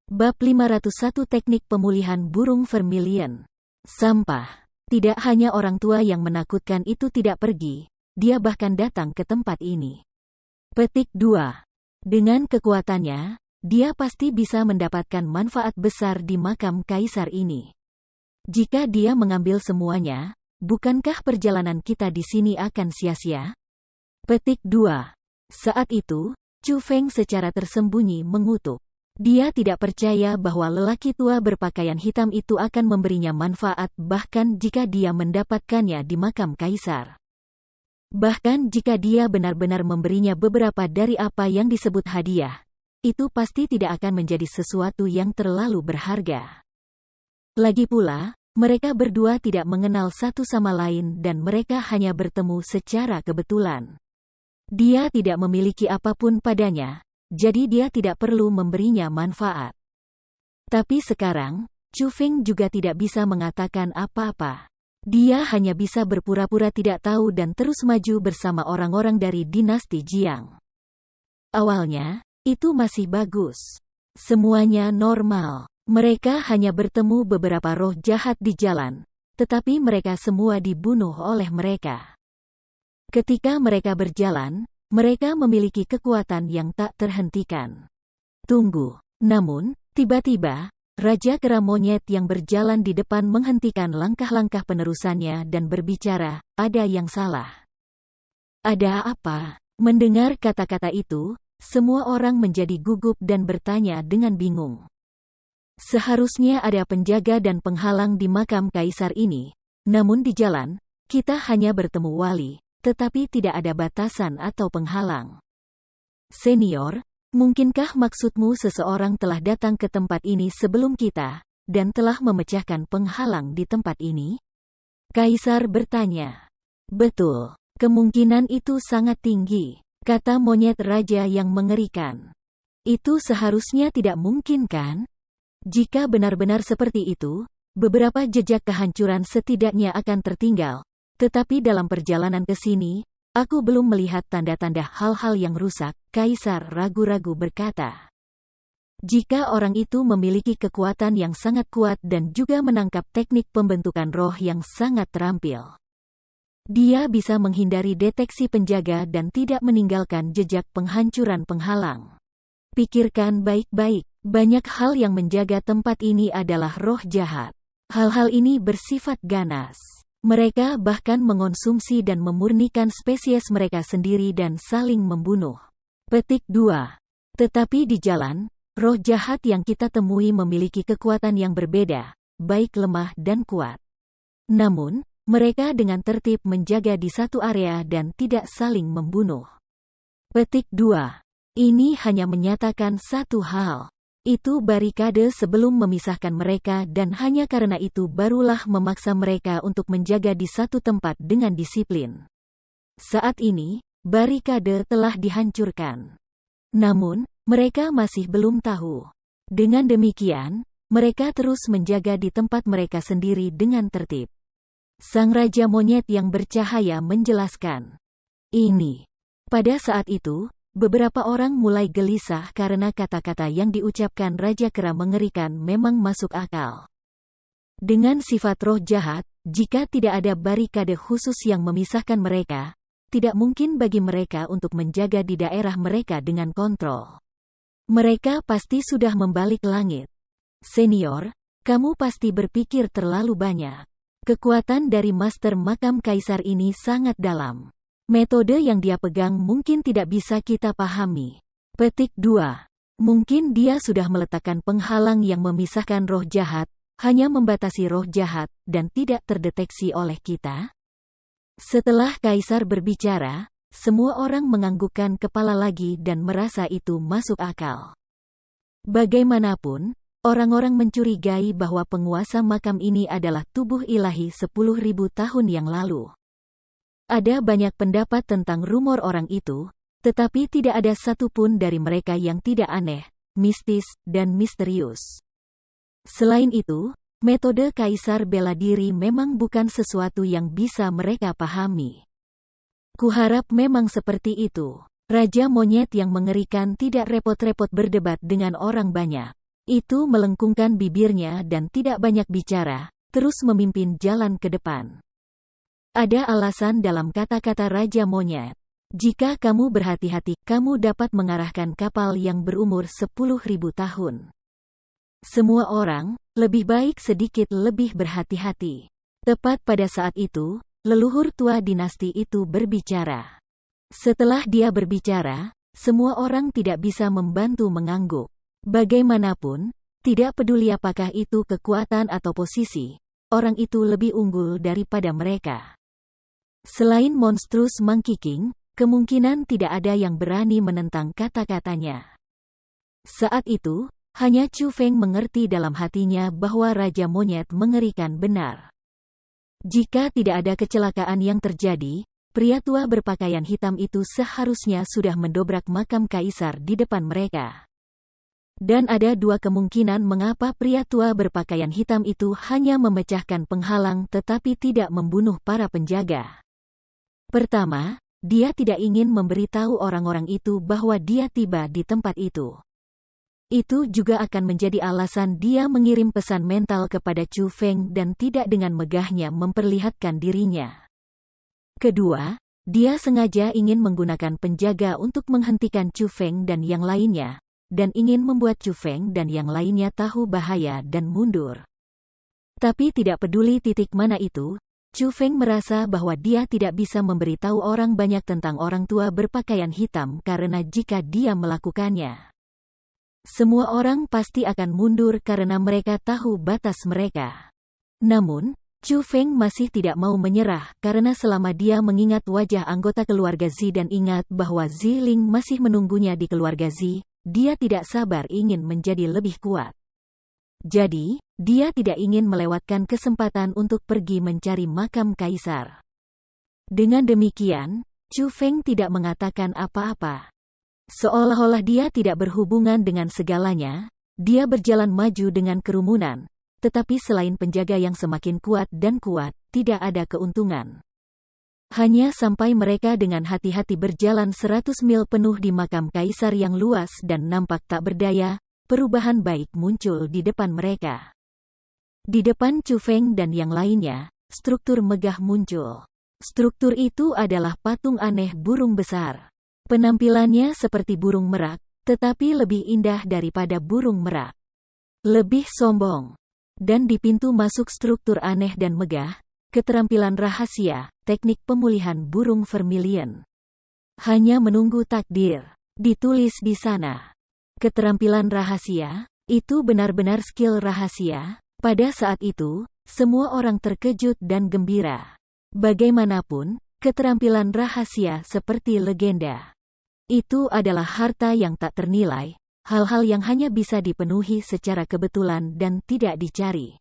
Bab 501 Teknik Pemulihan Burung Vermilion. Sampah. Tidak hanya orang tua yang menakutkan itu tidak pergi, dia bahkan datang ke tempat ini. Petik 2. Dengan kekuatannya, dia pasti bisa mendapatkan manfaat besar di makam kaisar ini. Jika dia mengambil semuanya, bukankah perjalanan kita di sini akan sia-sia? Petik 2. Saat itu, Chu Feng secara tersembunyi mengutuk. Dia tidak percaya bahwa lelaki tua berpakaian hitam itu akan memberinya manfaat bahkan jika dia mendapatkannya di makam kaisar. Bahkan jika dia benar-benar memberinya beberapa dari apa yang disebut hadiah, itu pasti tidak akan menjadi sesuatu yang terlalu berharga. Lagi pula, mereka berdua tidak mengenal satu sama lain dan mereka hanya bertemu secara kebetulan. Dia tidak memiliki apapun padanya, jadi dia tidak perlu memberinya manfaat. Tapi sekarang, Chu Feng juga tidak bisa mengatakan apa-apa. Dia hanya bisa berpura-pura tidak tahu dan terus maju bersama orang-orang dari dinasti Jiang. Awalnya, itu masih bagus. Semuanya normal. Mereka hanya bertemu beberapa roh jahat di jalan, tetapi mereka semua dibunuh oleh mereka. Ketika mereka berjalan, mereka memiliki kekuatan yang tak terhentikan. Tunggu. Namun, tiba-tiba, Raja Kera Monyet yang berjalan di depan menghentikan langkah-langkah penerusannya dan berbicara, ada yang salah. Ada apa? Mendengar kata-kata itu, semua orang menjadi gugup dan bertanya dengan bingung. Seharusnya ada penjaga dan penghalang di makam kaisar ini, namun di jalan, kita hanya bertemu wali. Tetapi tidak ada batasan atau penghalang. Senior, mungkinkah maksudmu seseorang telah datang ke tempat ini sebelum kita, dan telah memecahkan penghalang di tempat ini? Kaisar bertanya. Betul, kemungkinan itu sangat tinggi, kata monyet raja yang mengerikan. Itu seharusnya tidak mungkin kan? Jika benar-benar seperti itu, beberapa jejak kehancuran setidaknya akan tertinggal. Tetapi dalam perjalanan ke sini, aku belum melihat tanda-tanda hal-hal yang rusak, kaisar ragu-ragu berkata. Jika orang itu memiliki kekuatan yang sangat kuat dan juga menangkap teknik pembentukan roh yang sangat terampil, dia bisa menghindari deteksi penjaga dan tidak meninggalkan jejak penghancuran penghalang. Pikirkan baik-baik, banyak hal yang menjaga tempat ini adalah roh jahat. Hal-hal ini bersifat ganas. Mereka bahkan mengonsumsi dan memurnikan spesies mereka sendiri dan saling membunuh. Petik 2. Tetapi di jalan, roh jahat yang kita temui memiliki kekuatan yang berbeda, baik lemah dan kuat. Namun, mereka dengan tertib menjaga di satu area dan tidak saling membunuh. Petik 2. Ini hanya menyatakan satu hal. Itu barikade sebelum memisahkan mereka dan hanya karena itu barulah memaksa mereka untuk menjaga di satu tempat dengan disiplin. Saat ini, barikade telah dihancurkan. Namun, mereka masih belum tahu. Dengan demikian, mereka terus menjaga di tempat mereka sendiri dengan tertib. Sang Raja Monyet yang bercahaya menjelaskan. Ini. Pada saat itu, beberapa orang mulai gelisah karena kata-kata yang diucapkan Raja Kera mengerikan memang masuk akal. Dengan sifat roh jahat, jika tidak ada barikade khusus yang memisahkan mereka, tidak mungkin bagi mereka untuk menjaga di daerah mereka dengan kontrol. Mereka pasti sudah membalik langit. Senior, kamu pasti berpikir terlalu banyak. Kekuatan dari Master Makam Kaisar ini sangat dalam. Metode yang dia pegang mungkin tidak bisa kita pahami. Petik 2. Mungkin dia sudah meletakkan penghalang yang memisahkan roh jahat, hanya membatasi roh jahat, dan tidak terdeteksi oleh kita? Setelah Kaisar berbicara, semua orang menganggukkan kepala lagi dan merasa itu masuk akal. Bagaimanapun, orang-orang mencurigai bahwa penguasa makam ini adalah tubuh ilahi 10.000 tahun yang lalu. Ada banyak pendapat tentang rumor orang itu, tetapi tidak ada satupun dari mereka yang tidak aneh, mistis, dan misterius. Selain itu, Metode kaisar bela diri memang bukan sesuatu yang bisa mereka pahami. Kuharap memang seperti itu. Raja monyet yang mengerikan tidak repot-repot berdebat dengan orang banyak. Itu melengkungkan bibirnya dan tidak banyak bicara, terus memimpin jalan ke depan. Ada alasan dalam kata-kata Raja Monyet. Jika kamu berhati-hati, kamu dapat mengarahkan kapal yang berumur 10.000 tahun. Semua orang, lebih baik sedikit lebih berhati-hati. Tepat pada saat itu, leluhur tua dinasti itu berbicara. Setelah dia berbicara, semua orang tidak bisa membantu mengangguk. Bagaimanapun, tidak peduli apakah itu kekuatan atau posisi, orang itu lebih unggul daripada mereka. Selain monstrous Monkey King, kemungkinan tidak ada yang berani menentang kata-katanya. Saat itu, hanya Chu Feng mengerti dalam hatinya bahwa Raja Monyet mengerikan benar. Jika tidak ada kecelakaan yang terjadi, pria tua berpakaian hitam itu seharusnya sudah mendobrak makam kaisar di depan mereka. Dan ada dua kemungkinan mengapa pria tua berpakaian hitam itu hanya memecahkan penghalang tetapi tidak membunuh para penjaga. Pertama, dia tidak ingin memberitahu orang-orang itu bahwa dia tiba di tempat itu. Itu juga akan menjadi alasan dia mengirim pesan mental kepada Chu Feng dan tidak dengan megahnya memperlihatkan dirinya. Kedua, dia sengaja ingin menggunakan penjaga untuk menghentikan Chu Feng dan yang lainnya, dan ingin membuat Chu Feng dan yang lainnya tahu bahaya dan mundur. Tapi tidak peduli titik mana itu, Chu Feng merasa bahwa dia tidak bisa memberitahu orang banyak tentang orang tua berpakaian hitam karena jika dia melakukannya, semua orang pasti akan mundur karena mereka tahu batas mereka. Namun, Chu Feng masih tidak mau menyerah karena selama dia mengingat wajah anggota keluarga Zi dan ingat bahwa Zi Ling masih menunggunya di keluarga Zi, dia tidak sabar ingin menjadi lebih kuat. Jadi, dia tidak ingin melewatkan kesempatan untuk pergi mencari makam kaisar. Dengan demikian, Chu Feng tidak mengatakan apa-apa. Seolah-olah dia tidak berhubungan dengan segalanya, dia berjalan maju dengan kerumunan, tetapi selain penjaga yang semakin kuat dan kuat, tidak ada keuntungan. Hanya sampai mereka dengan hati-hati berjalan 100 mil penuh di makam kaisar yang luas dan nampak tak berdaya, perubahan baik muncul di depan mereka. Di depan Chu Feng dan yang lainnya, struktur megah muncul. Struktur itu adalah patung aneh burung besar. Penampilannya seperti burung merak, tetapi lebih indah daripada burung merak. Lebih sombong. Dan di pintu masuk struktur aneh dan megah, keterampilan rahasia, teknik pemulihan burung vermilion. Hanya menunggu takdir. Ditulis di sana. Keterampilan rahasia, itu benar-benar skill rahasia. Pada saat itu, semua orang terkejut dan gembira. Bagaimanapun, keterampilan rahasia seperti legenda. Itu adalah harta yang tak ternilai, hal-hal yang hanya bisa dipenuhi secara kebetulan dan tidak dicari.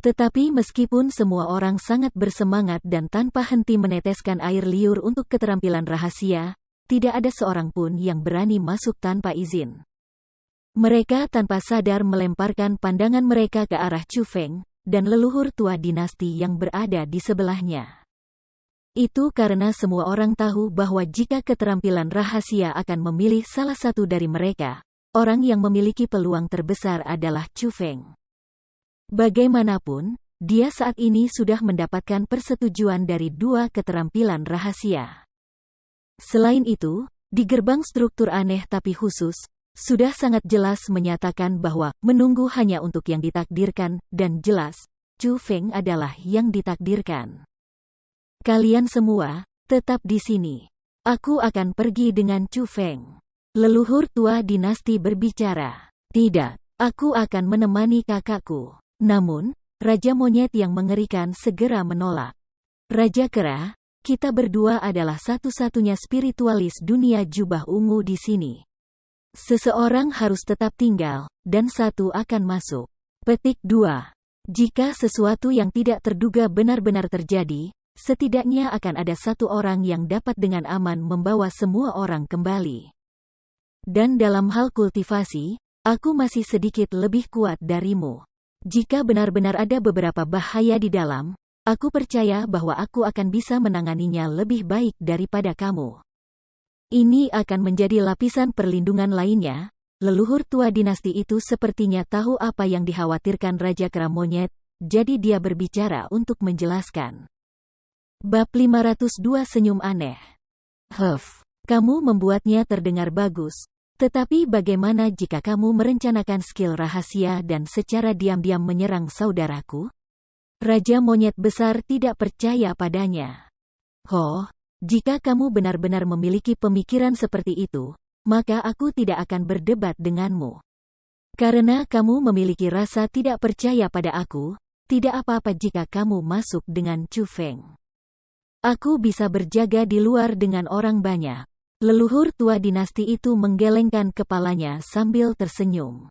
Tetapi meskipun semua orang sangat bersemangat dan tanpa henti meneteskan air liur untuk keterampilan rahasia, tidak ada seorang pun yang berani masuk tanpa izin. Mereka tanpa sadar melemparkan pandangan mereka ke arah Chu Feng, dan leluhur tua dinasti yang berada di sebelahnya. Itu karena semua orang tahu bahwa jika keterampilan rahasia akan memilih salah satu dari mereka, orang yang memiliki peluang terbesar adalah Chu Feng. Bagaimanapun, dia saat ini sudah mendapatkan persetujuan dari dua keterampilan rahasia. Selain itu, di gerbang struktur aneh tapi khusus, sudah sangat jelas menyatakan bahwa menunggu hanya untuk yang ditakdirkan, dan jelas, Chu Feng adalah yang ditakdirkan. Kalian semua, tetap di sini. Aku akan pergi dengan Chu Feng. Leluhur tua dinasti berbicara. Tidak, aku akan menemani kakakku. Namun, Raja Monyet yang mengerikan segera menolak. Raja Kera, kita berdua adalah satu-satunya spiritualis dunia jubah ungu di sini. Seseorang harus tetap tinggal, dan satu akan masuk. Petik 2. Jika sesuatu yang tidak terduga benar-benar terjadi, setidaknya akan ada satu orang yang dapat dengan aman membawa semua orang kembali. Dan dalam hal kultivasi, aku masih sedikit lebih kuat darimu. Jika benar-benar ada beberapa bahaya di dalam, aku percaya bahwa aku akan bisa menanganinya lebih baik daripada kamu. Ini akan menjadi lapisan perlindungan lainnya. Leluhur tua dinasti itu sepertinya tahu apa yang dikhawatirkan Raja Kera Monyet, jadi dia berbicara untuk menjelaskan. Bab 502 Senyum Aneh. Kamu membuatnya terdengar bagus, tetapi bagaimana jika kamu merencanakan skill rahasia dan secara diam-diam menyerang saudaraku? Raja Monyet Besar tidak percaya padanya. Jika kamu benar-benar memiliki pemikiran seperti itu, maka aku tidak akan berdebat denganmu. Karena kamu memiliki rasa tidak percaya pada aku, tidak apa-apa jika kamu masuk dengan Chu Feng. Aku bisa berjaga di luar dengan orang banyak. Leluhur tua dinasti itu menggelengkan kepalanya sambil tersenyum.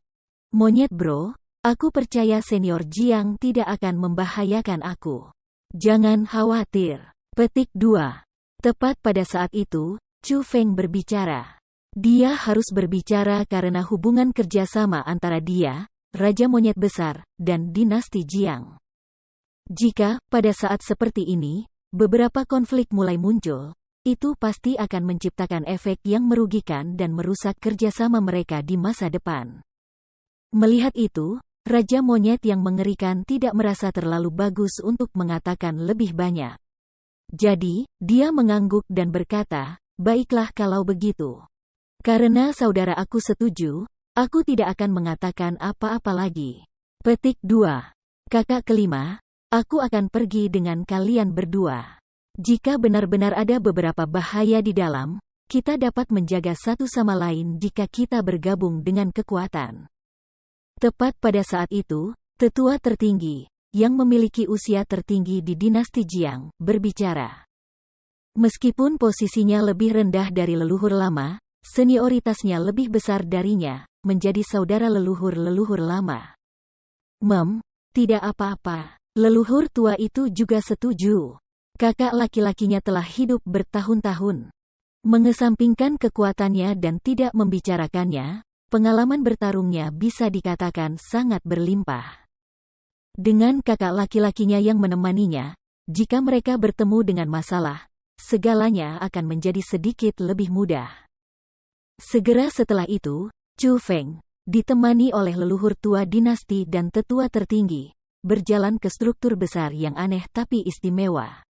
Monyet bro, aku percaya Senior Jiang tidak akan membahayakan aku. Jangan khawatir. Petik 2. Tepat pada saat itu, Chu Feng berbicara. Dia harus berbicara karena hubungan kerjasama antara dia, Raja Monyet Besar, dan dinasti Jiang. Jika, pada saat seperti ini, beberapa konflik mulai muncul, itu pasti akan menciptakan efek yang merugikan dan merusak kerjasama mereka di masa depan. Melihat itu, Raja Monyet yang mengerikan tidak merasa terlalu bagus untuk mengatakan lebih banyak. Jadi, dia mengangguk dan berkata, baiklah kalau begitu. Karena saudara aku setuju, aku tidak akan mengatakan apa-apa lagi. Petik 2. Kakak kelima, aku akan pergi dengan kalian berdua. Jika benar-benar ada beberapa bahaya di dalam, kita dapat menjaga satu sama lain jika kita bergabung dengan kekuatan. Tepat pada saat itu, tetua tertinggi, yang memiliki usia tertinggi di dinasti Jiang, berbicara. Meskipun posisinya lebih rendah dari leluhur lama, senioritasnya lebih besar darinya, menjadi saudara leluhur-leluhur lama. Tidak apa-apa. Leluhur tua itu juga setuju. Kakak laki-lakinya telah hidup bertahun-tahun. Mengesampingkan kekuatannya dan tidak membicarakannya, pengalaman bertarungnya bisa dikatakan sangat berlimpah. Dengan kakak laki-lakinya yang menemaninya, jika mereka bertemu dengan masalah, segalanya akan menjadi sedikit lebih mudah. Segera setelah itu, Chu Feng, ditemani oleh leluhur tua dinasti dan tetua tertinggi, berjalan ke struktur besar yang aneh tapi istimewa.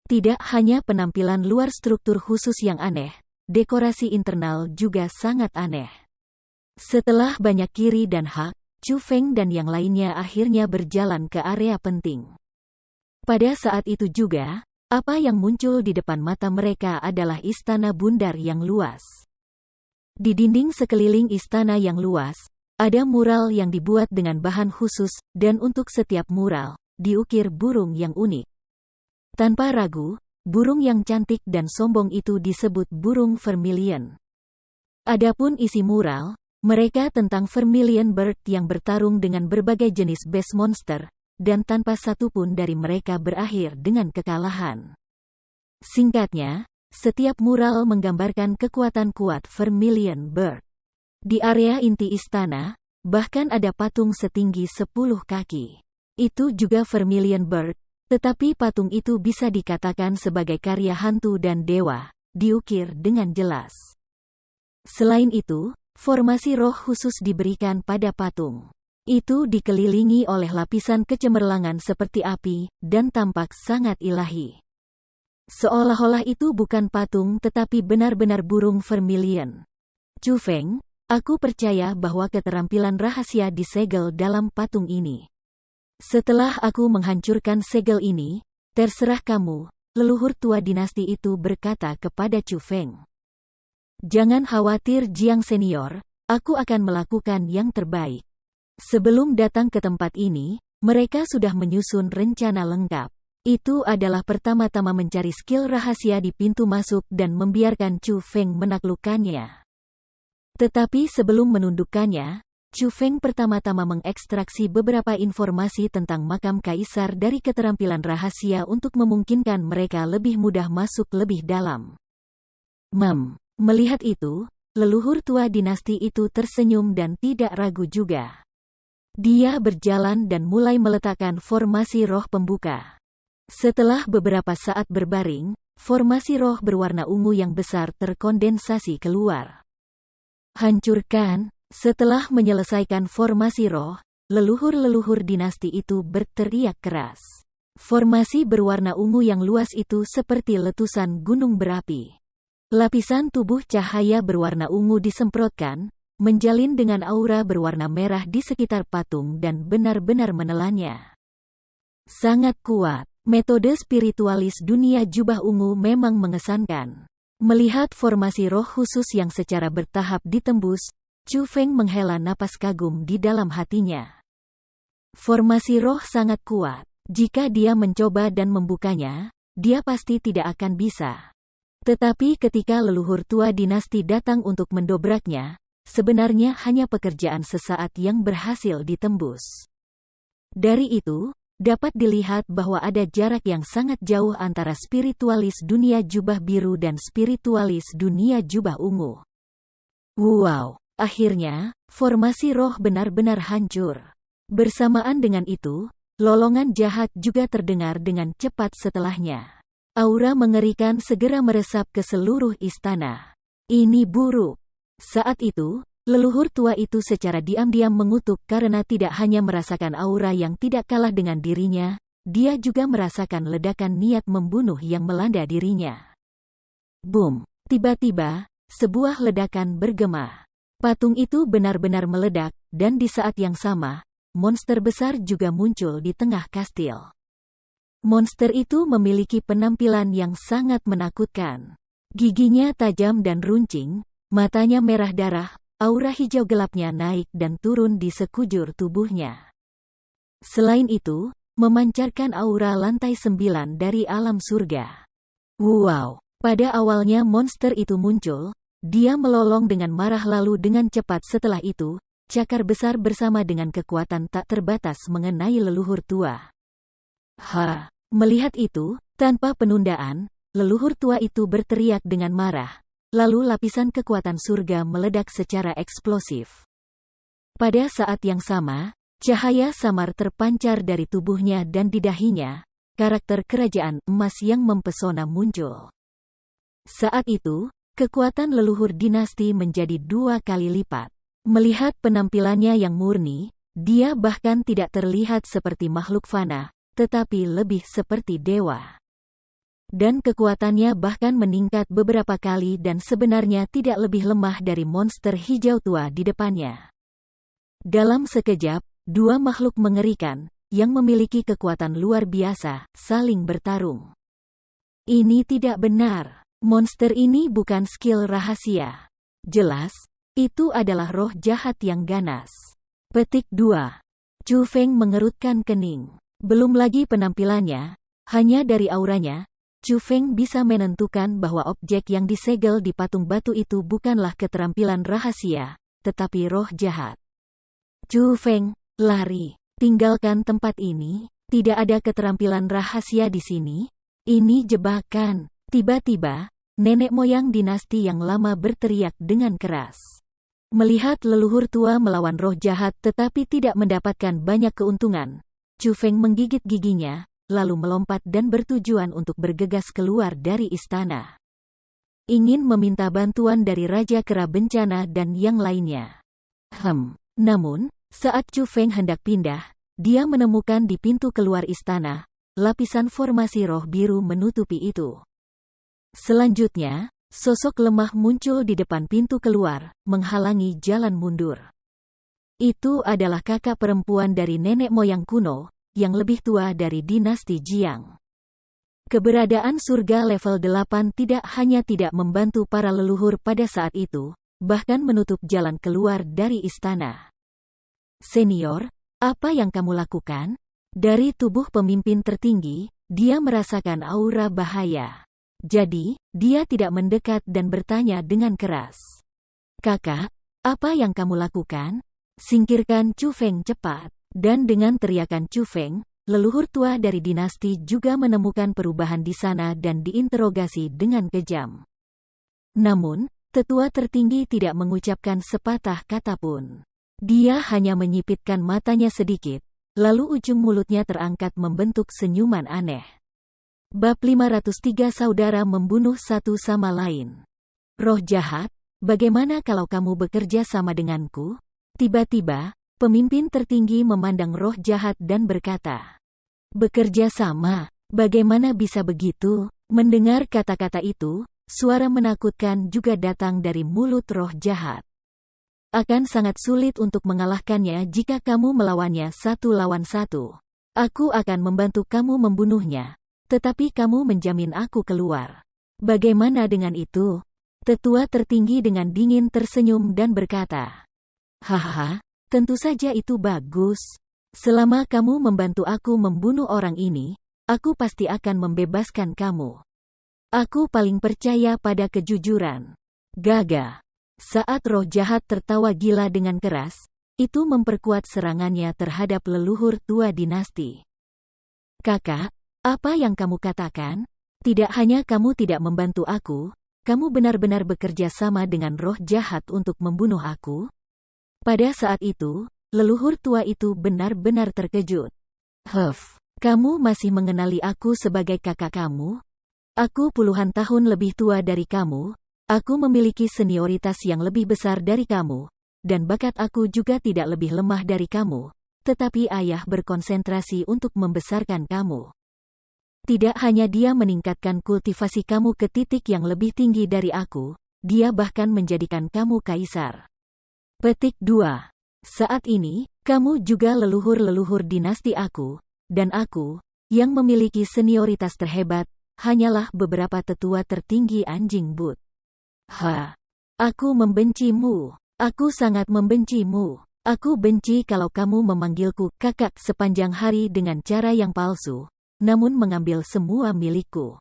Tidak hanya penampilan luar struktur khusus yang aneh, dekorasi internal juga sangat aneh. Setelah banyak kiri dan hak, Chu Feng dan yang lainnya akhirnya berjalan ke area penting. Pada saat itu juga, apa yang muncul di depan mata mereka adalah istana bundar yang luas. Di dinding sekeliling istana yang luas, ada mural yang dibuat dengan bahan khusus, dan untuk setiap mural, diukir burung yang unik. Tanpa ragu, burung yang cantik dan sombong itu disebut burung vermilion. Adapun isi mural, mereka tentang vermilion bird yang bertarung dengan berbagai jenis beast monster, dan tanpa satupun dari mereka berakhir dengan kekalahan. Singkatnya, setiap mural menggambarkan kekuatan kuat vermilion bird. Di area inti istana, bahkan ada patung setinggi 10 kaki. Itu juga vermilion bird, tetapi patung itu bisa dikatakan sebagai karya hantu dan dewa, diukir dengan jelas. Selain itu, formasi roh khusus diberikan pada patung. Itu dikelilingi oleh lapisan kecemerlangan seperti api, dan tampak sangat ilahi. Seolah-olah itu bukan patung tetapi benar-benar burung vermilion. Chu Feng, aku percaya bahwa keterampilan rahasia disegel dalam patung ini. Setelah aku menghancurkan segel ini, terserah kamu, leluhur tua dinasti itu berkata kepada Chu Feng. Jangan khawatir Jiang Senior, aku akan melakukan yang terbaik. Sebelum datang ke tempat ini, mereka sudah menyusun rencana lengkap. Itu adalah pertama-tama mencari skill rahasia di pintu masuk dan membiarkan Chu Feng menaklukkannya. Tetapi sebelum menundukkannya, Chu Feng pertama-tama mengekstraksi beberapa informasi tentang makam kaisar dari keterampilan rahasia untuk memungkinkan mereka lebih mudah masuk lebih dalam. Melihat itu, leluhur tua dinasti itu tersenyum dan tidak ragu juga. Dia berjalan dan mulai meletakkan formasi roh pembuka. Setelah beberapa saat berbaring, formasi roh berwarna ungu yang besar terkondensasi keluar. Hancurkan. Setelah menyelesaikan formasi roh, leluhur-leluhur dinasti itu berteriak keras. Formasi berwarna ungu yang luas itu seperti letusan gunung berapi. Lapisan tubuh cahaya berwarna ungu disemprotkan, menjalin dengan aura berwarna merah di sekitar patung dan benar-benar menelannya. Sangat kuat. Metode spiritualis dunia jubah ungu memang mengesankan. Melihat formasi roh khusus yang secara bertahap ditembus, Chu Feng menghela napas kagum di dalam hatinya. Formasi roh sangat kuat. Jika dia mencoba dan membukanya, dia pasti tidak akan bisa. Tetapi ketika leluhur tua dinasti datang untuk mendobraknya, sebenarnya hanya pekerjaan sesaat yang berhasil ditembus. Dari itu, dapat dilihat bahwa ada jarak yang sangat jauh antara spiritualis dunia jubah biru dan spiritualis dunia jubah ungu. Wow! Akhirnya, formasi roh benar-benar hancur. Bersamaan dengan itu, lolongan jahat juga terdengar dengan cepat setelahnya. Aura mengerikan segera meresap ke seluruh istana. Ini buruk. Saat itu, leluhur tua itu secara diam-diam mengutuk karena tidak hanya merasakan aura yang tidak kalah dengan dirinya, dia juga merasakan ledakan niat membunuh yang melanda dirinya. Boom! Tiba-tiba, sebuah ledakan bergema. Patung itu benar-benar meledak, dan di saat yang sama, monster besar juga muncul di tengah kastil. Monster itu memiliki penampilan yang sangat menakutkan. Giginya tajam dan runcing, matanya merah darah, aura hijau gelapnya naik dan turun di sekujur tubuhnya. Selain itu, memancarkan aura lantai 9 dari alam surga. Wow! Pada awalnya monster itu muncul, dia melolong dengan marah lalu dengan cepat setelah itu, cakar besar bersama dengan kekuatan tak terbatas mengenai leluhur tua. Melihat itu, tanpa penundaan, leluhur tua itu berteriak dengan marah. Lalu lapisan kekuatan surga meledak secara eksplosif. Pada saat yang sama, cahaya samar terpancar dari tubuhnya dan di dahinya, karakter kerajaan emas yang mempesona muncul. Saat itu, kekuatan leluhur dinasti menjadi 2 kali lipat. Melihat penampilannya yang murni, dia bahkan tidak terlihat seperti makhluk fana, tetapi lebih seperti dewa. Dan kekuatannya bahkan meningkat beberapa kali dan sebenarnya tidak lebih lemah dari monster hijau tua di depannya. Dalam sekejap, 2 makhluk mengerikan, yang memiliki kekuatan luar biasa, saling bertarung. Ini tidak benar. Monster ini bukan skill rahasia. Jelas, itu adalah roh jahat yang ganas. Petik 2. Chu Feng mengerutkan kening. Belum lagi penampilannya, hanya dari auranya, Chu Feng bisa menentukan bahwa objek yang disegel di patung batu itu bukanlah keterampilan rahasia, tetapi roh jahat. Chu Feng, lari. Tinggalkan tempat ini, tidak ada keterampilan rahasia di sini. Ini jebakan. Tiba-tiba, nenek moyang dinasti yang lama berteriak dengan keras. Melihat leluhur tua melawan roh jahat tetapi tidak mendapatkan banyak keuntungan, Chu Feng menggigit giginya, lalu melompat dan bertujuan untuk bergegas keluar dari istana. Ingin meminta bantuan dari Raja Kera Bencana dan yang lainnya. Namun, saat Chu Feng hendak pindah, dia menemukan di pintu keluar istana, lapisan formasi roh biru menutupi itu. Selanjutnya, sosok lemah muncul di depan pintu keluar, menghalangi jalan mundur. Itu adalah kakak perempuan dari nenek moyang kuno, yang lebih tua dari dinasti Jiang. Keberadaan surga level 8 tidak hanya tidak membantu para leluhur pada saat itu, bahkan menutup jalan keluar dari istana. Senior, apa yang kamu lakukan? Dari tubuh pemimpin tertinggi, dia merasakan aura bahaya. Jadi, dia tidak mendekat dan bertanya dengan keras. Kakak, apa yang kamu lakukan? Singkirkan Chu Feng cepat. Dan dengan teriakan Chu Feng, leluhur tua dari dinasti juga menemukan perubahan di sana dan diinterogasi dengan kejam. Namun, tetua tertinggi tidak mengucapkan sepatah kata pun. Dia hanya menyipitkan matanya sedikit, lalu ujung mulutnya terangkat membentuk senyuman aneh. Bab 503 Saudara membunuh satu sama lain. Roh jahat, bagaimana kalau kamu bekerja sama denganku? Tiba-tiba, pemimpin tertinggi memandang roh jahat dan berkata, "Bekerja sama? Bagaimana bisa begitu?" Mendengar kata-kata itu, suara menakutkan juga datang dari mulut roh jahat. "Akan sangat sulit untuk mengalahkannya jika kamu melawannya 1 lawan 1. Aku akan membantu kamu membunuhnya, tetapi kamu menjamin aku keluar. Bagaimana dengan itu?" Tetua tertinggi dengan dingin tersenyum dan berkata, "Hahaha, tentu saja itu bagus. Selama kamu membantu aku membunuh orang ini, aku pasti akan membebaskan kamu. Aku paling percaya pada kejujuran." Gaga. Saat roh jahat tertawa gila dengan keras, itu memperkuat serangannya terhadap leluhur tua dinasti. "Kakak, apa yang kamu katakan? Tidak hanya kamu tidak membantu aku, kamu benar-benar bekerja sama dengan roh jahat untuk membunuh aku?" Pada saat itu, leluhur tua itu benar-benar terkejut. Kamu masih mengenali aku sebagai kakak kamu? Aku puluhan tahun lebih tua dari kamu, aku memiliki senioritas yang lebih besar dari kamu, dan bakat aku juga tidak lebih lemah dari kamu, tetapi ayah berkonsentrasi untuk membesarkan kamu. Tidak hanya dia meningkatkan kultivasi kamu ke titik yang lebih tinggi dari aku, dia bahkan menjadikan kamu kaisar. Petik 2. Saat ini, kamu juga leluhur-leluhur dinasti aku, dan aku, yang memiliki senioritas terhebat, hanyalah beberapa tetua tertinggi anjing but. Aku membencimu. Aku sangat membencimu. Aku benci kalau kamu memanggilku kakak sepanjang hari dengan cara yang palsu, namun mengambil semua milikku.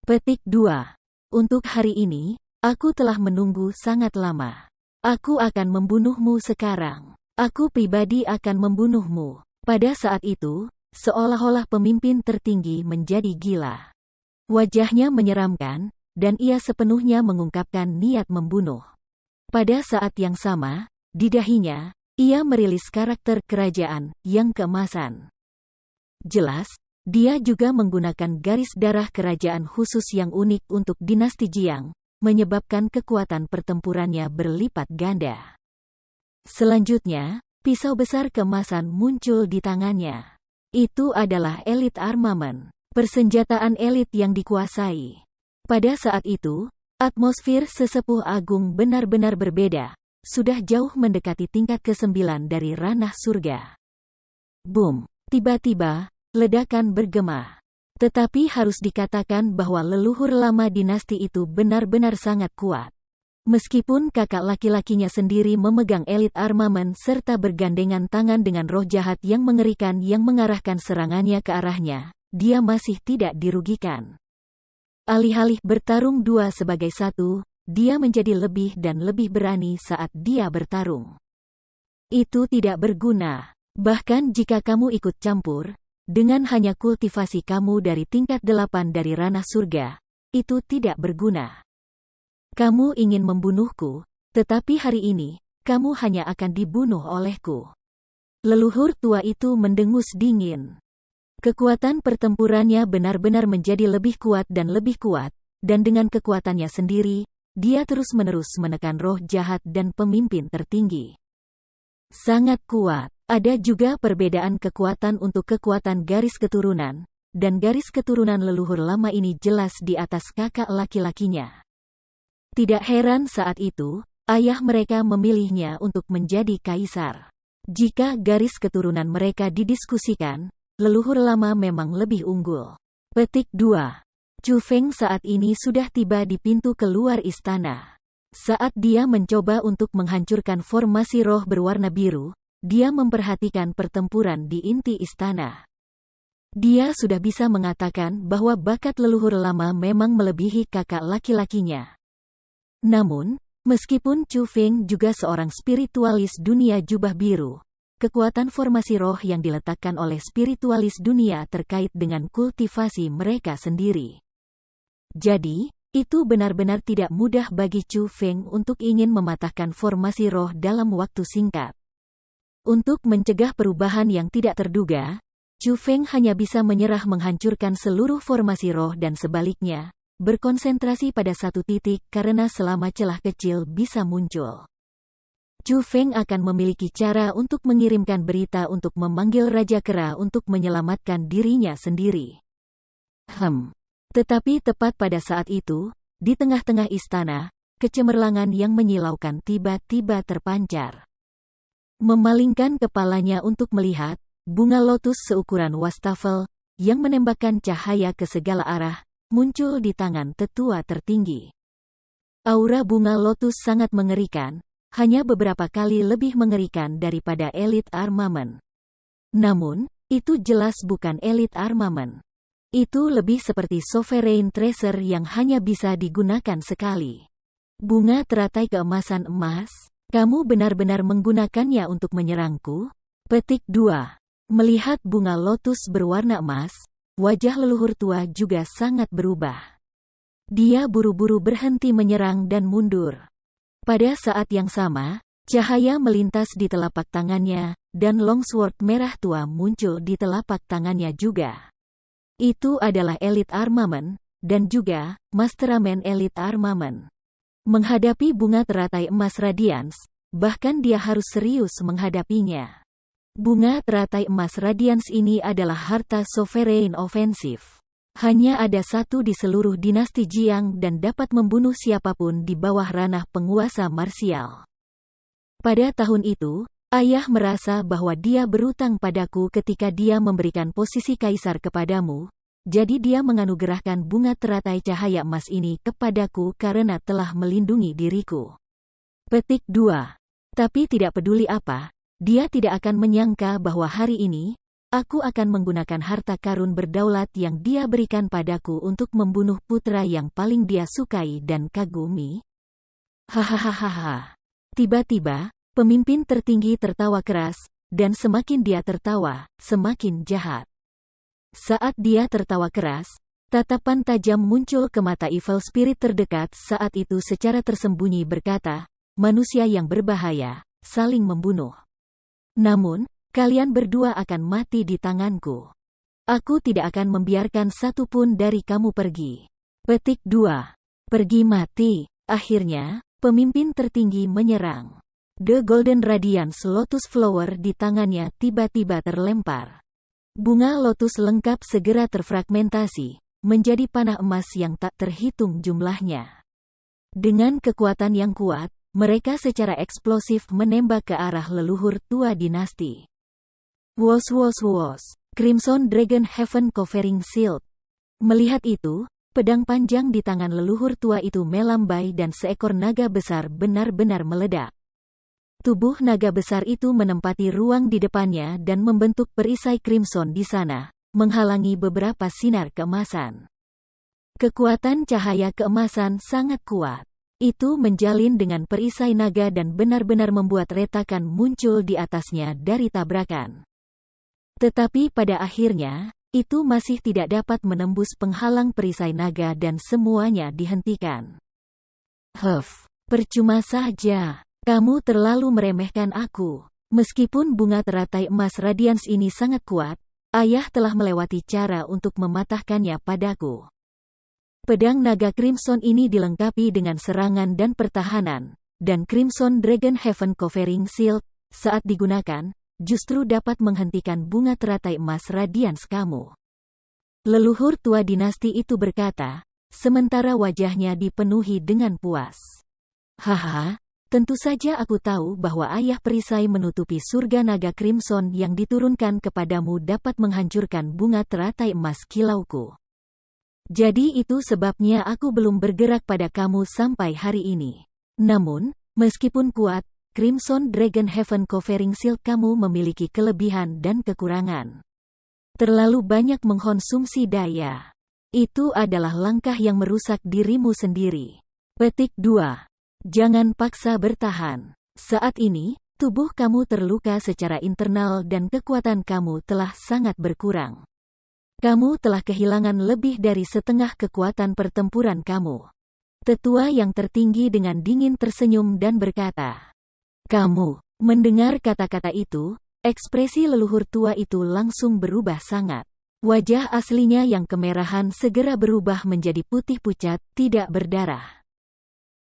Petik 2. Untuk hari ini, aku telah menunggu sangat lama. Aku akan membunuhmu sekarang. Aku pribadi akan membunuhmu. Pada saat itu, seolah-olah pemimpin tertinggi menjadi gila. Wajahnya menyeramkan, dan ia sepenuhnya mengungkapkan niat membunuh. Pada saat yang sama, di dahinya, ia merilis karakter kerajaan yang keemasan. Jelas, dia juga menggunakan garis darah kerajaan khusus yang unik untuk dinasti Jiang, menyebabkan kekuatan pertempurannya berlipat ganda. Selanjutnya, pisau besar keemasan muncul di tangannya. Itu adalah elit armamen, persenjataan elit yang dikuasai. Pada saat itu, atmosfer sesepuh agung benar-benar berbeda, sudah jauh mendekati tingkat ke-9 dari ranah surga. Boom! Tiba-tiba, ledakan bergema. Tetapi harus dikatakan bahwa leluhur lama dinasti itu benar-benar sangat kuat. Meskipun kakak laki-lakinya sendiri memegang elit armamen serta bergandengan tangan dengan roh jahat yang mengerikan yang mengarahkan serangannya ke arahnya, dia masih tidak dirugikan. Alih-alih bertarung 2 sebagai 1, dia menjadi lebih dan lebih berani saat dia bertarung. Itu tidak berguna. Bahkan jika kamu ikut campur, dengan hanya kultivasi kamu dari tingkat 8 dari ranah surga, itu tidak berguna. Kamu ingin membunuhku, tetapi hari ini, kamu hanya akan dibunuh olehku. Leluhur tua itu mendengus dingin. Kekuatan pertempurannya benar-benar menjadi lebih kuat, dan dengan kekuatannya sendiri, dia terus-menerus menekan roh jahat dan pemimpin tertinggi. Sangat kuat. Ada juga perbedaan kekuatan untuk kekuatan garis keturunan, dan garis keturunan leluhur lama ini jelas di atas kakak laki-lakinya. Tidak heran saat itu, ayah mereka memilihnya untuk menjadi kaisar. Jika garis keturunan mereka didiskusikan, leluhur lama memang lebih unggul. Petik 2. Chu Feng saat ini sudah tiba di pintu keluar istana. Saat dia mencoba untuk menghancurkan formasi roh berwarna biru, dia memperhatikan pertempuran di inti istana. Dia sudah bisa mengatakan bahwa bakat leluhur lama memang melebihi kakak laki-lakinya. Namun, meskipun Chu Feng juga seorang spiritualis dunia jubah biru, kekuatan formasi roh yang diletakkan oleh spiritualis dunia terkait dengan kultivasi mereka sendiri. Jadi, itu benar-benar tidak mudah bagi Chu Feng untuk ingin mematahkan formasi roh dalam waktu singkat. Untuk mencegah perubahan yang tidak terduga, Chu Feng hanya bisa menyerah menghancurkan seluruh formasi roh dan sebaliknya, berkonsentrasi pada satu titik karena selama celah kecil bisa muncul. Chu Feng akan memiliki cara untuk mengirimkan berita untuk memanggil Raja Kera untuk menyelamatkan dirinya sendiri. Tetapi tepat pada saat itu, di tengah-tengah istana, kecemerlangan yang menyilaukan tiba-tiba terpancar. Memalingkan kepalanya untuk melihat, bunga lotus seukuran wastafel, yang menembakkan cahaya ke segala arah, muncul di tangan tetua tertinggi. Aura bunga lotus sangat mengerikan, hanya beberapa kali lebih mengerikan daripada Elite Armament. Namun, itu jelas bukan Elite Armament. Itu lebih seperti Sovereign Treasure yang hanya bisa digunakan sekali. Bunga teratai keemasan emas, kamu benar-benar menggunakannya untuk menyerangku? Petik 2. Melihat bunga lotus berwarna emas, wajah leluhur tua juga sangat berubah. Dia buru-buru berhenti menyerang dan mundur. Pada saat yang sama, cahaya melintas di telapak tangannya, dan longsword merah tua muncul di telapak tangannya juga. Itu adalah Elite Armament, dan juga Masterman Elite Armament. Menghadapi bunga teratai emas Radiance, bahkan dia harus serius menghadapinya. Bunga teratai emas Radiance ini adalah harta Sovereign Offensive. Hanya ada satu di seluruh dinasti Jiang dan dapat membunuh siapapun di bawah ranah penguasa marsial. Pada tahun itu, ayah merasa bahwa dia berutang padaku ketika dia memberikan posisi kaisar kepadamu, jadi dia menganugerahkan bunga teratai cahaya emas ini kepadaku karena telah melindungi diriku. Petik 2. Tapi tidak peduli apa, dia tidak akan menyangka bahwa hari ini, aku akan menggunakan harta karun berdaulat yang dia berikan padaku untuk membunuh putra yang paling dia sukai dan kagumi. Hahaha. Tiba-tiba, pemimpin tertinggi tertawa keras, dan semakin dia tertawa, semakin jahat. Saat dia tertawa keras, tatapan tajam muncul ke mata evil spirit terdekat saat itu secara tersembunyi berkata, manusia yang berbahaya, saling membunuh. Namun, kalian berdua akan mati di tanganku. Aku tidak akan membiarkan satu pun dari kamu pergi. Petik 2. Pergi mati. Akhirnya, pemimpin tertinggi menyerang. The Golden Radiance Lotus Flower di tangannya tiba-tiba terlempar. Bunga lotus lengkap segera terfragmentasi, menjadi panah emas yang tak terhitung jumlahnya. Dengan kekuatan yang kuat, mereka secara eksplosif menembak ke arah leluhur tua dinasti. Wos. Crimson Dragon Heaven Covering Shield. Melihat itu, pedang panjang di tangan leluhur tua itu melambai dan seekor naga besar benar-benar meledak. Tubuh naga besar itu menempati ruang di depannya dan membentuk perisai crimson di sana, menghalangi beberapa sinar keemasan. Kekuatan cahaya keemasan sangat kuat. Itu menjalin dengan perisai naga dan benar-benar membuat retakan muncul di atasnya dari tabrakan. Tetapi pada akhirnya, itu masih tidak dapat menembus penghalang perisai naga dan semuanya dihentikan. Percuma saja. Kamu terlalu meremehkan aku. Meskipun bunga teratai emas Radiance ini sangat kuat, ayah telah melewati cara untuk mematahkannya padaku. Pedang naga Crimson ini dilengkapi dengan serangan dan pertahanan, dan Crimson Dragon Heaven Covering Shield, saat digunakan, justru dapat menghentikan bunga teratai emas Radiance kamu. Leluhur tua dinasti itu berkata, sementara wajahnya dipenuhi dengan puas. Haha. Tentu saja aku tahu bahwa ayah perisai menutupi surga naga Crimson yang diturunkan kepadamu dapat menghancurkan bunga teratai emas kilauku. Jadi itu sebabnya aku belum bergerak pada kamu sampai hari ini. Namun, meskipun kuat, Crimson Dragon Heaven Covering Shield kamu memiliki kelebihan dan kekurangan. Terlalu banyak mengkonsumsi daya. Itu adalah langkah yang merusak dirimu sendiri. Petik 2. Jangan paksa bertahan. Saat ini, tubuh kamu terluka secara internal dan kekuatan kamu telah sangat berkurang. Kamu telah kehilangan lebih dari setengah kekuatan pertempuran kamu. Tetua yang tertinggi dengan dingin tersenyum dan berkata, kamu Mendengar kata-kata itu, ekspresi leluhur tua itu langsung berubah sangat. Wajah aslinya yang kemerahan segera berubah menjadi putih pucat, tidak berdarah.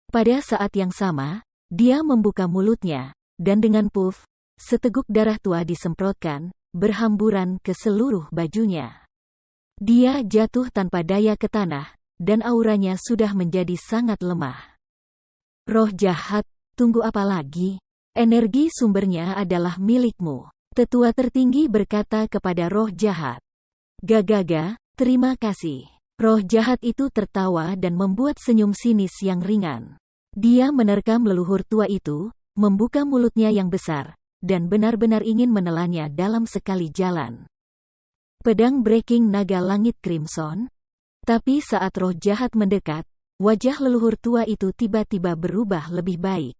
Pada saat yang sama, dia membuka mulutnya, dan dengan puff, seteguk darah tua disemprotkan, berhamburan ke seluruh bajunya. Dia jatuh tanpa daya ke tanah, dan auranya sudah menjadi sangat lemah. Roh jahat, tunggu apa lagi? Energi sumbernya adalah milikmu. Tetua tertinggi berkata kepada roh jahat. Gagaga, terima kasih. Roh jahat itu tertawa dan membuat senyum sinis yang ringan. Dia menerkam leluhur tua itu, membuka mulutnya yang besar, dan benar-benar ingin menelannya dalam sekali jalan. Pedang breaking naga langit crimson. Tapi saat roh jahat mendekat, wajah leluhur tua itu tiba-tiba berubah lebih baik.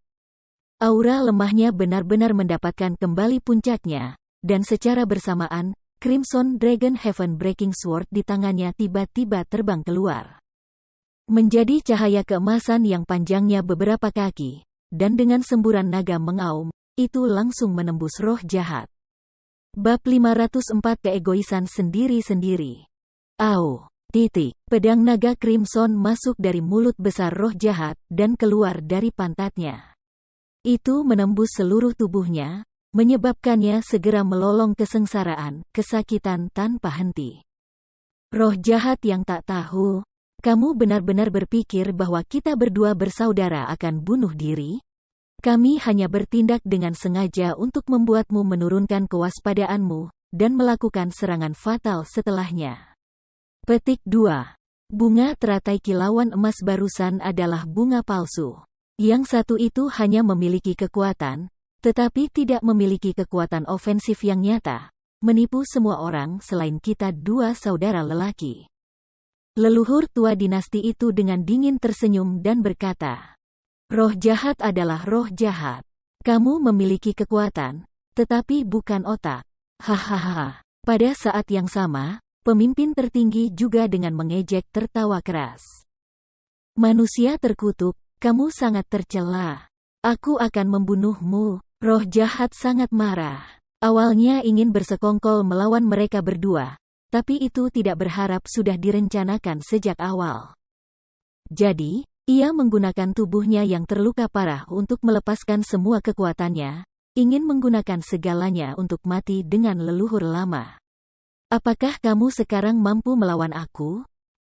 Aura lemahnya benar-benar mendapatkan kembali puncaknya, dan secara bersamaan, Crimson Dragon Heaven Breaking Sword di tangannya tiba-tiba terbang keluar. Menjadi cahaya keemasan yang panjangnya beberapa kaki, dan dengan semburan naga mengaum, itu langsung menembus roh jahat. Bab 504 Keegoisan sendiri-sendiri. Au! Pedang naga Crimson masuk dari mulut besar roh jahat, dan keluar dari pantatnya. Itu menembus seluruh tubuhnya, menyebabkannya segera melolong kesengsaraan, kesakitan tanpa henti. Roh jahat yang tak tahu, kamu benar-benar berpikir bahwa kita berdua bersaudara akan bunuh diri? Kami hanya bertindak dengan sengaja untuk membuatmu menurunkan kewaspadaanmu, dan melakukan serangan fatal setelahnya. Petik 2. Bunga teratai kilauan emas barusan adalah bunga palsu. Yang satu itu hanya memiliki kekuatan, tetapi tidak memiliki kekuatan ofensif yang nyata, menipu semua orang selain kita dua saudara lelaki. Leluhur tua dinasti itu dengan dingin tersenyum dan berkata, roh jahat adalah roh jahat. Kamu memiliki kekuatan, tetapi bukan otak. Hahaha. Pada saat yang sama, pemimpin tertinggi juga dengan mengejek tertawa keras. Manusia terkutuk, kamu sangat tercela. Aku akan membunuhmu. Roh jahat sangat marah. Awalnya ingin bersekongkol melawan mereka berdua, tapi itu tidak berharap sudah direncanakan sejak awal. Jadi, ia menggunakan tubuhnya yang terluka parah untuk melepaskan semua kekuatannya, ingin menggunakan segalanya untuk mati dengan leluhur lama. Apakah kamu sekarang mampu melawan aku?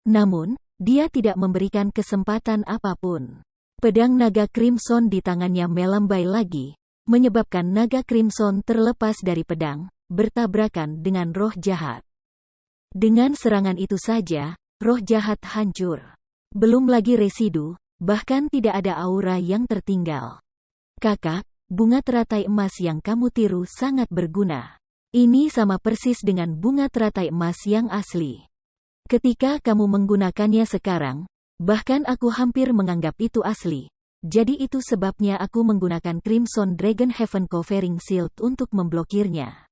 Namun, dia tidak memberikan kesempatan apapun. Pedang naga Crimson di tangannya melambai lagi, menyebabkan naga Crimson terlepas dari pedang, bertabrakan dengan roh jahat. Dengan serangan itu saja, roh jahat hancur. Belum lagi residu, bahkan tidak ada aura yang tertinggal. Kakak, bunga teratai emas yang kamu tiru sangat berguna. Ini sama persis dengan bunga teratai emas yang asli. Ketika kamu menggunakannya sekarang, bahkan aku hampir menganggap itu asli. Jadi itu sebabnya aku menggunakan Crimson Dragon Heaven Covering Shield untuk memblokirnya.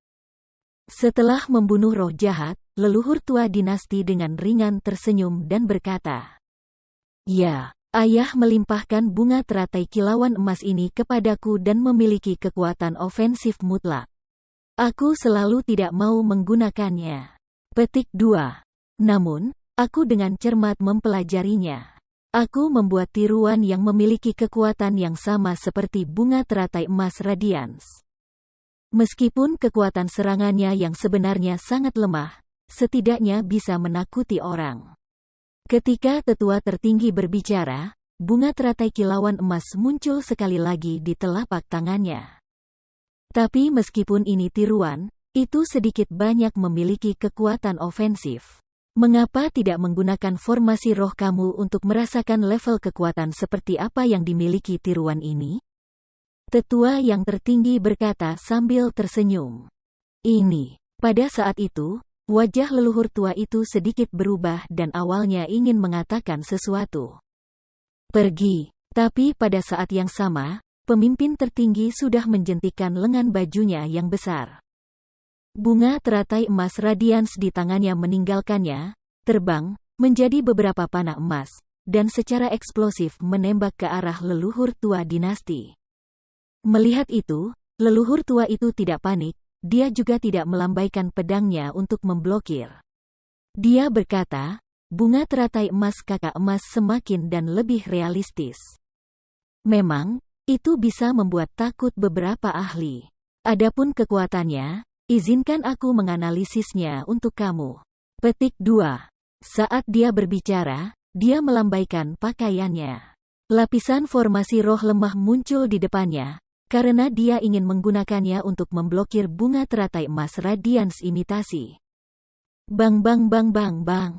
Setelah membunuh roh jahat, leluhur tua dinasti dengan ringan tersenyum dan berkata, ya, ayah melimpahkan bunga teratai kilauan emas ini kepadaku dan memiliki kekuatan ofensif mutlak. Aku selalu tidak mau menggunakannya. Petik 2. Namun, aku dengan cermat mempelajarinya. Aku membuat tiruan yang memiliki kekuatan yang sama seperti bunga teratai emas Radiance. Meskipun kekuatan serangannya yang sebenarnya sangat lemah, setidaknya bisa menakuti orang. Ketika tetua tertinggi berbicara, bunga teratai kilauan emas muncul sekali lagi di telapak tangannya. Tapi meskipun ini tiruan, itu sedikit banyak memiliki kekuatan ofensif. Mengapa tidak menggunakan formasi roh kamu untuk merasakan level kekuatan seperti apa yang dimiliki tiruan ini? Tetua yang tertinggi berkata sambil tersenyum. Pada saat itu, wajah leluhur tua itu sedikit berubah dan awalnya ingin mengatakan sesuatu. Pergi, tapi pada saat yang sama, pemimpin tertinggi sudah menjentikkan lengan bajunya yang besar. Bunga teratai emas Radiance di tangannya meninggalkannya, terbang, menjadi beberapa panah emas, dan secara eksplosif menembak ke arah leluhur tua dinasti. Melihat itu, Leluhur tua itu tidak panik, dia juga tidak melambaikan pedangnya untuk memblokir. Dia berkata, bunga teratai emas kakak emas semakin dan lebih realistis. Memang, itu bisa membuat takut beberapa ahli. Adapun kekuatannya, izinkan aku menganalisisnya untuk kamu. Petik 2. Saat dia berbicara, dia melambaikan pakaiannya. Lapisan formasi roh lemah muncul di depannya, karena dia ingin menggunakannya untuk memblokir bunga teratai emas radians imitasi. Bang bang bang bang bang.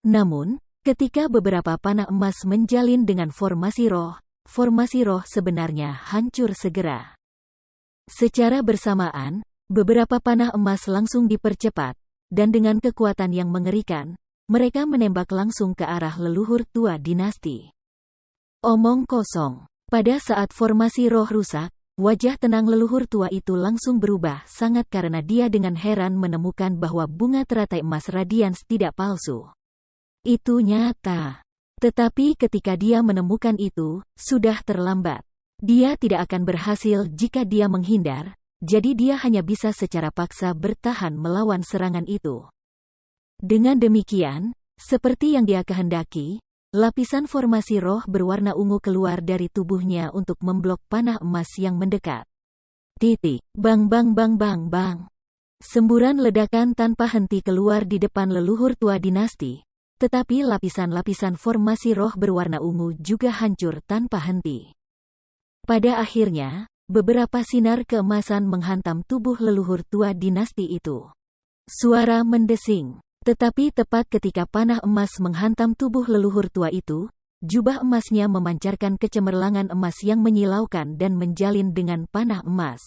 Namun, ketika beberapa panah emas menjalin dengan formasi roh sebenarnya hancur segera. Secara bersamaan, beberapa panah emas langsung dipercepat, dan dengan kekuatan yang mengerikan, mereka menembak langsung ke arah leluhur tua dinasti. Omong kosong. Pada saat formasi roh rusak, wajah tenang leluhur tua itu langsung berubah sangat karena dia dengan heran menemukan bahwa bunga teratai emas radians tidak palsu. Itu nyata. Tetapi ketika dia menemukan itu, sudah terlambat. Dia tidak akan berhasil jika dia menghindar, jadi dia hanya bisa secara paksa bertahan melawan serangan itu. Dengan demikian, seperti yang dia kehendaki, lapisan formasi roh berwarna ungu keluar dari tubuhnya untuk memblok panah emas yang mendekat. Titik. Bang bang bang bang bang. Semburan ledakan tanpa henti keluar di depan leluhur tua dinasti, tetapi lapisan-lapisan formasi roh berwarna ungu juga hancur tanpa henti. Pada akhirnya, beberapa sinar keemasan menghantam tubuh leluhur tua dinasti itu. Suara mendesing. Tetapi tepat ketika panah emas menghantam tubuh leluhur tua itu, jubah emasnya memancarkan kecemerlangan emas yang menyilaukan dan menjalin dengan panah emas.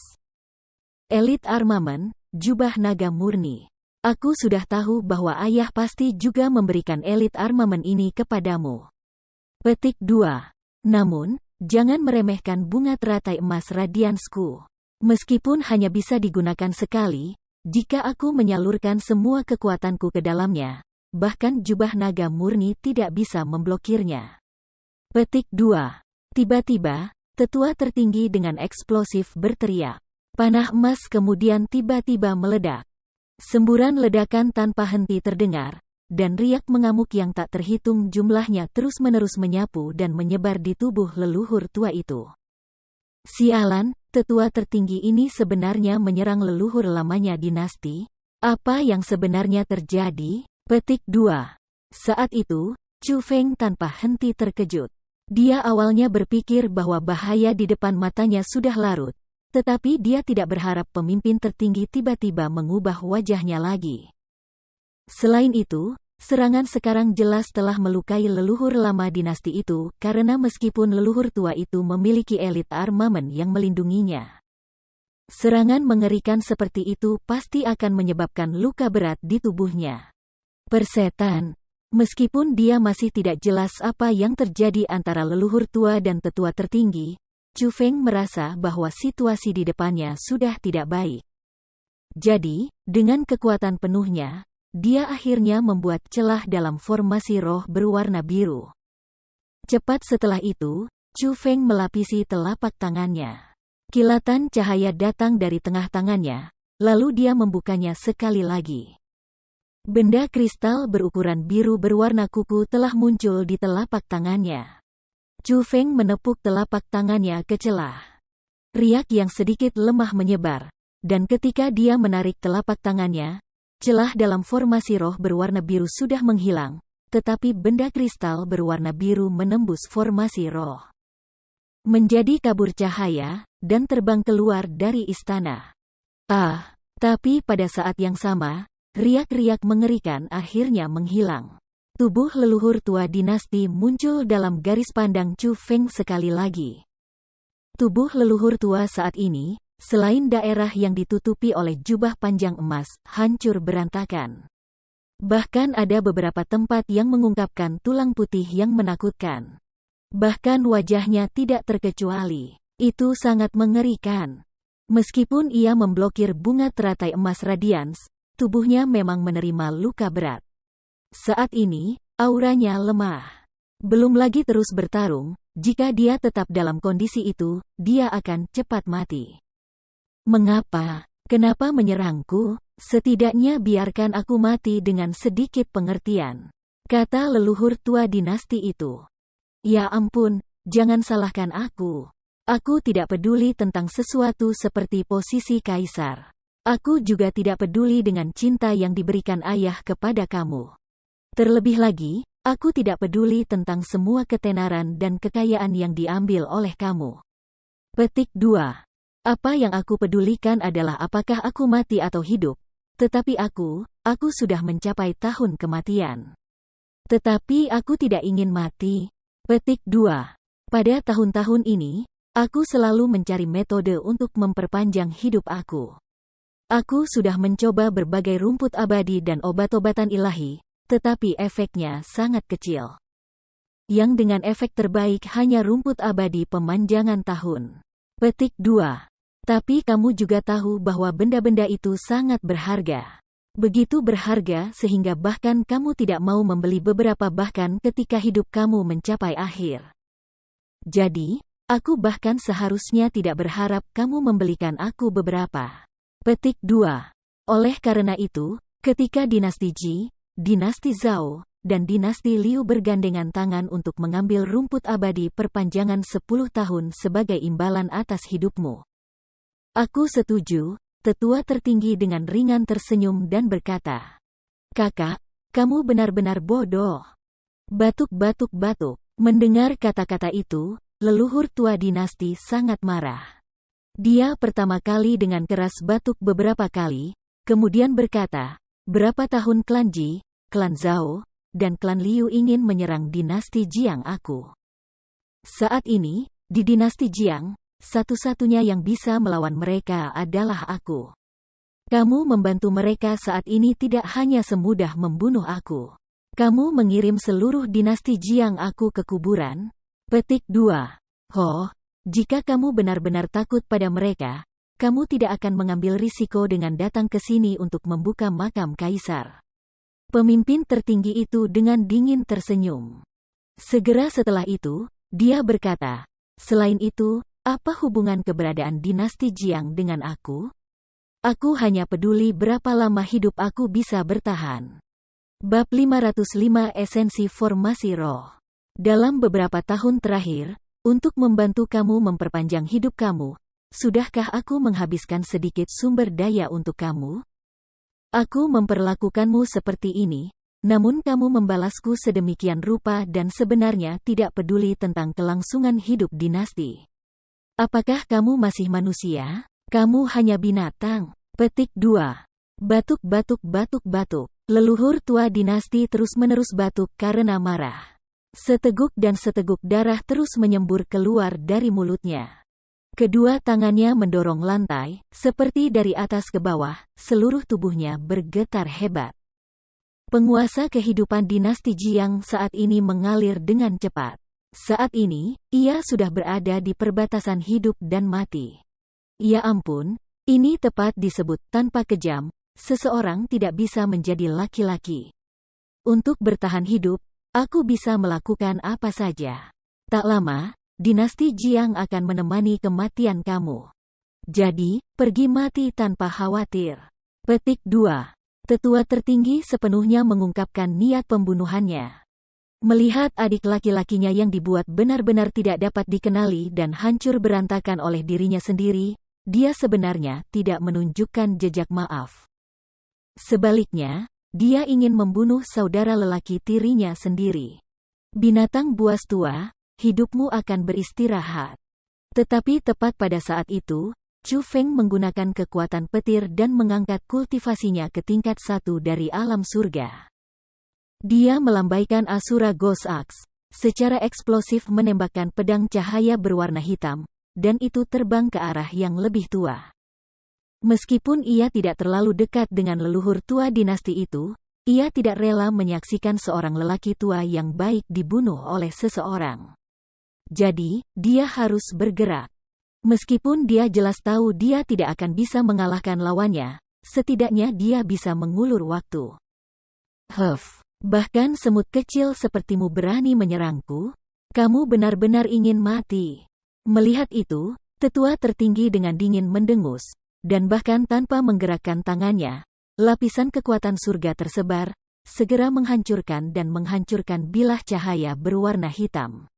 Elite Armament, jubah naga murni. Aku sudah tahu bahwa ayah pasti juga memberikan Elite Armament ini kepadamu. Petik 2. Namun, jangan meremehkan bunga teratai emas radiansku. Meskipun hanya bisa digunakan sekali, jika aku menyalurkan semua kekuatanku ke dalamnya, bahkan jubah naga murni tidak bisa memblokirnya. Petik 2. Tiba-tiba, tetua tertinggi dengan eksplosif berteriak. Panah emas kemudian tiba-tiba meledak. Semburan ledakan tanpa henti terdengar, dan riak mengamuk yang tak terhitung jumlahnya terus-menerus menyapu dan menyebar di tubuh leluhur tua itu. Sialan, tetua tertinggi ini sebenarnya menyerang leluhur lamanya dinasti? Apa yang sebenarnya terjadi? Petik 2. Saat itu, Chu Feng tanpa henti terkejut. Dia awalnya berpikir bahwa bahaya di depan matanya sudah larut, tetapi dia tidak berharap pemimpin tertinggi tiba-tiba mengubah wajahnya lagi. Selain itu, serangan sekarang jelas telah melukai leluhur lama dinasti itu, karena meskipun leluhur tua itu memiliki Elite Armament yang melindunginya. Serangan mengerikan seperti itu pasti akan menyebabkan luka berat di tubuhnya. Persetan. Meskipun dia masih tidak jelas apa yang terjadi antara leluhur tua dan tetua tertinggi, Chu Feng merasa bahwa situasi di depannya sudah tidak baik. Jadi, dengan kekuatan penuhnya, dia akhirnya membuat celah dalam formasi roh berwarna biru. Cepat setelah itu, Chu Feng melapisi telapak tangannya. Kilatan cahaya datang dari tengah tangannya, lalu dia membukanya sekali lagi. Benda kristal berukuran biru berwarna kuku telah muncul di telapak tangannya. Chu Feng menepuk telapak tangannya ke celah. Riak yang sedikit lemah menyebar, dan ketika dia menarik telapak tangannya, celah dalam formasi roh berwarna biru sudah menghilang, tetapi benda kristal berwarna biru menembus formasi roh. Menjadi kabur cahaya, dan terbang keluar dari istana. Tapi pada saat yang sama, riak-riak mengerikan akhirnya menghilang. Tubuh leluhur tua dinasti muncul dalam garis pandang Chu Feng sekali lagi. Tubuh leluhur tua saat ini, selain daerah yang ditutupi oleh jubah panjang emas, hancur berantakan. Bahkan ada beberapa tempat yang mengungkapkan tulang putih yang menakutkan. Bahkan wajahnya tidak terkecuali. Itu sangat mengerikan. Meskipun ia memblokir bunga teratai emas radians, tubuhnya memang menerima luka berat. Saat ini, auranya lemah. Belum lagi terus bertarung, jika dia tetap dalam kondisi itu, dia akan cepat mati. Mengapa? Kenapa menyerangku? Setidaknya biarkan aku mati dengan sedikit pengertian, kata leluhur tua dinasti itu. Ya ampun, jangan salahkan aku. Aku tidak peduli tentang sesuatu seperti posisi kaisar. Aku juga tidak peduli dengan cinta yang diberikan ayah kepada kamu. Terlebih lagi, aku tidak peduli tentang semua ketenaran dan kekayaan yang diambil oleh kamu. Petik 2. Apa yang aku pedulikan adalah apakah aku mati atau hidup. Tetapi aku sudah mencapai tahun kematian. Tetapi aku tidak ingin mati. Petik 2. Pada tahun-tahun ini, aku selalu mencari metode untuk memperpanjang hidup aku. Aku sudah mencoba berbagai rumput abadi dan obat-obatan ilahi, tetapi efeknya sangat kecil. Yang dengan efek terbaik hanya rumput abadi pemanjangan tahun. Petik 2. Tapi kamu juga tahu bahwa benda-benda itu sangat berharga. Begitu berharga sehingga bahkan kamu tidak mau membeli beberapa bahkan ketika hidup kamu mencapai akhir. Jadi, aku bahkan seharusnya tidak berharap kamu membelikan aku beberapa. Petik 2. Oleh karena itu, ketika dinasti Ji, dinasti Zhao, dan dinasti Liu bergandengan tangan untuk mengambil rumput abadi perpanjangan 10 tahun sebagai imbalan atas hidupmu. Aku setuju, tetua tertinggi dengan ringan tersenyum dan berkata, "Kakak, kamu benar-benar bodoh." Batuk-batuk-batuk. Mendengar kata-kata itu, leluhur tua dinasti sangat marah. Dia pertama kali dengan keras batuk beberapa kali, kemudian berkata, "Berapa tahun klan Ji, klan Zhao, dan klan Liu ingin menyerang dinasti Jiang aku. Saat ini, di dinasti Jiang, satu-satunya yang bisa melawan mereka adalah aku. Kamu membantu mereka saat ini tidak hanya semudah membunuh aku. Kamu mengirim seluruh dinasti Jiang aku ke kuburan." Petik 2. "Ho, jika kamu benar-benar takut pada mereka, kamu tidak akan mengambil risiko dengan datang ke sini untuk membuka makam kaisar." Pemimpin tertinggi itu dengan dingin tersenyum. Segera setelah itu, dia berkata, "Selain itu, apa hubungan keberadaan dinasti Jiang dengan aku? Aku hanya peduli berapa lama hidup aku bisa bertahan." Bab 505 Esensi Formasi Roh. Dalam beberapa tahun terakhir, untuk membantu kamu memperpanjang hidup kamu, sudahkah aku menghabiskan sedikit sumber daya untuk kamu? Aku memperlakukanmu seperti ini, namun kamu membalasku sedemikian rupa dan sebenarnya tidak peduli tentang kelangsungan hidup dinasti. Apakah kamu masih manusia? Kamu hanya binatang. Petik 2. Batuk-batuk-batuk-batuk. Leluhur tua dinasti terus-menerus batuk karena marah. Seteguk dan seteguk darah terus menyembur keluar dari mulutnya. Kedua tangannya mendorong lantai, seperti dari atas ke bawah, seluruh tubuhnya bergetar hebat. Penguasa kehidupan dinasti Jiang saat ini mengalir dengan cepat. Saat ini, ia sudah berada di perbatasan hidup dan mati. Ya ampun, ini tepat disebut tanpa kejam, seseorang tidak bisa menjadi laki-laki. Untuk bertahan hidup, aku bisa melakukan apa saja. Tak lama, dinasti Jiang akan menemani kematian kamu. Jadi, pergi mati tanpa khawatir. Petik 2. Tetua tertinggi sepenuhnya mengungkapkan niat pembunuhannya. Melihat adik laki-lakinya yang dibuat benar-benar tidak dapat dikenali dan hancur berantakan oleh dirinya sendiri, dia sebenarnya tidak menunjukkan jejak maaf. Sebaliknya, dia ingin membunuh saudara lelaki tirinya sendiri. Binatang buas tua, hidupmu akan beristirahat. Tetapi tepat pada saat itu, Chu Feng menggunakan kekuatan petir dan mengangkat kultivasinya ke tingkat 1 dari alam surga. Dia melambaikan Asura Ghost Axe, secara eksplosif menembakkan pedang cahaya berwarna hitam, dan itu terbang ke arah yang lebih tua. Meskipun ia tidak terlalu dekat dengan leluhur tua dinasti itu, ia tidak rela menyaksikan seorang lelaki tua yang baik dibunuh oleh seseorang. Jadi, dia harus bergerak. Meskipun dia jelas tahu dia tidak akan bisa mengalahkan lawannya, setidaknya dia bisa mengulur waktu. Bahkan semut kecil sepertimu berani menyerangku? Kamu benar-benar ingin mati. Melihat itu, tetua tertinggi dengan dingin mendengus. dan bahkan tanpa menggerakkan tangannya, lapisan kekuatan surga tersebar, segera menghancurkan dan menghancurkan bilah cahaya berwarna hitam.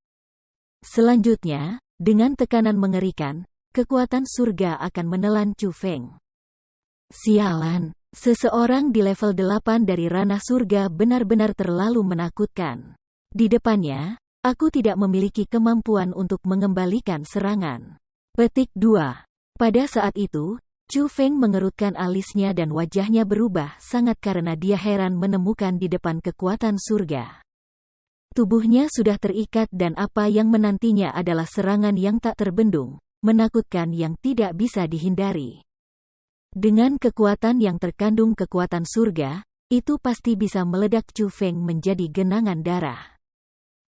Selanjutnya, dengan tekanan mengerikan, kekuatan surga akan menelan Chu Feng. Sialan, seseorang di level 8 dari ranah surga benar-benar terlalu menakutkan. Di depannya, aku tidak memiliki kemampuan untuk mengembalikan serangan. Petik 2. Pada saat itu, Chu Feng mengerutkan alisnya dan wajahnya berubah sangat karena dia heran menemukan di depan kekuatan surga. Tubuhnya sudah terikat dan apa yang menantinya adalah serangan yang tak terbendung, menakutkan yang tidak bisa dihindari. Dengan kekuatan yang terkandung kekuatan surga, itu pasti bisa meledak Chu Feng menjadi genangan darah.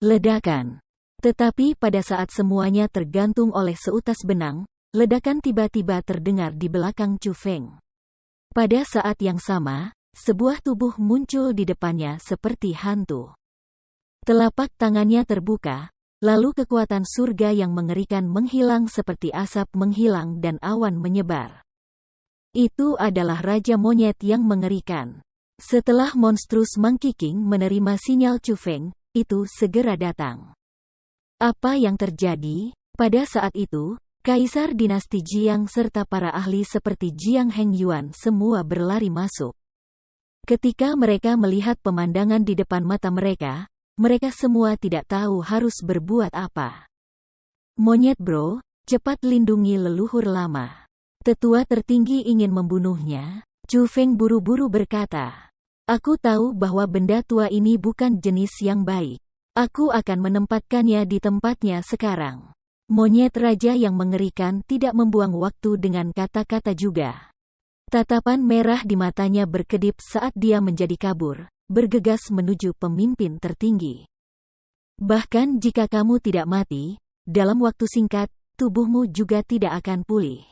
Ledakan. Tetapi pada saat semuanya tergantung oleh seutas benang, ledakan tiba-tiba terdengar di belakang Chu Feng. Pada saat yang sama, sebuah tubuh muncul di depannya seperti hantu. Telapak tangannya terbuka, lalu kekuatan surga yang mengerikan menghilang seperti asap menghilang dan awan menyebar. Itu adalah Raja Monyet yang mengerikan. Setelah monstrus Monkey King menerima sinyal Chu Feng, itu segera datang. Apa yang terjadi? Pada saat itu, Kaisar Dinasti Jiang serta para ahli seperti Jiang Hengyuan semua berlari masuk. Ketika mereka melihat pemandangan di depan mata mereka semua tidak tahu harus berbuat apa. Monyet bro, cepat lindungi leluhur lama. Tetua tertinggi ingin membunuhnya. Chu Feng buru-buru berkata, aku tahu bahwa benda tua ini bukan jenis yang baik. Aku akan menempatkannya di tempatnya sekarang. Monyet raja yang mengerikan tidak membuang waktu dengan kata-kata juga. Tatapan merah di matanya berkedip saat dia menjadi kabur, bergegas menuju pemimpin tertinggi. Bahkan jika kamu tidak mati, dalam waktu singkat, tubuhmu juga tidak akan pulih.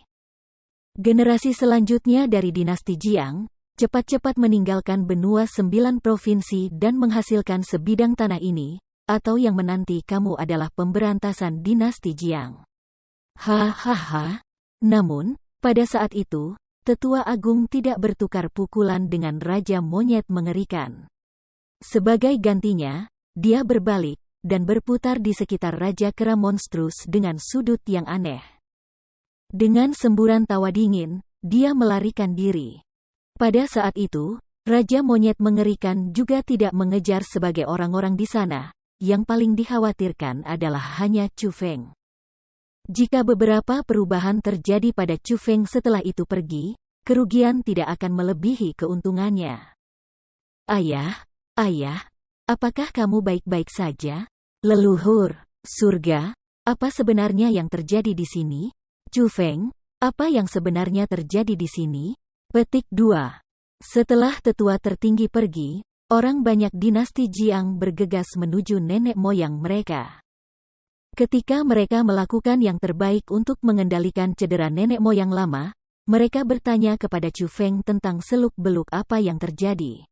Generasi selanjutnya dari dinasti Jiang, cepat-cepat meninggalkan benua 9 provinsi dan menghasilkan sebidang tanah ini, atau yang menanti kamu adalah pemberantasan dinasti Jiang. Hahaha. Namun, pada saat itu, Tetua Agung tidak bertukar pukulan dengan Raja Monyet mengerikan. Sebagai gantinya, dia berbalik, dan berputar di sekitar Raja Kera Monstrus dengan sudut yang aneh. Dengan semburan tawa dingin, dia melarikan diri. Pada saat itu, Raja Monyet mengerikan juga tidak mengejar sebagai orang-orang di sana. Yang paling dikhawatirkan adalah hanya Chu Feng. Jika beberapa perubahan terjadi pada Chu Feng setelah itu pergi, kerugian tidak akan melebihi keuntungannya. Ayah, apakah kamu baik-baik saja? Leluhur, surga, apa sebenarnya yang terjadi di sini? Chu Feng, apa yang sebenarnya terjadi di sini? Petik 2. Setelah tetua tertinggi pergi, orang banyak dinasti Jiang bergegas menuju nenek moyang mereka. Ketika mereka melakukan yang terbaik untuk mengendalikan cedera nenek moyang lama, mereka bertanya kepada Chu Feng tentang seluk-beluk apa yang terjadi.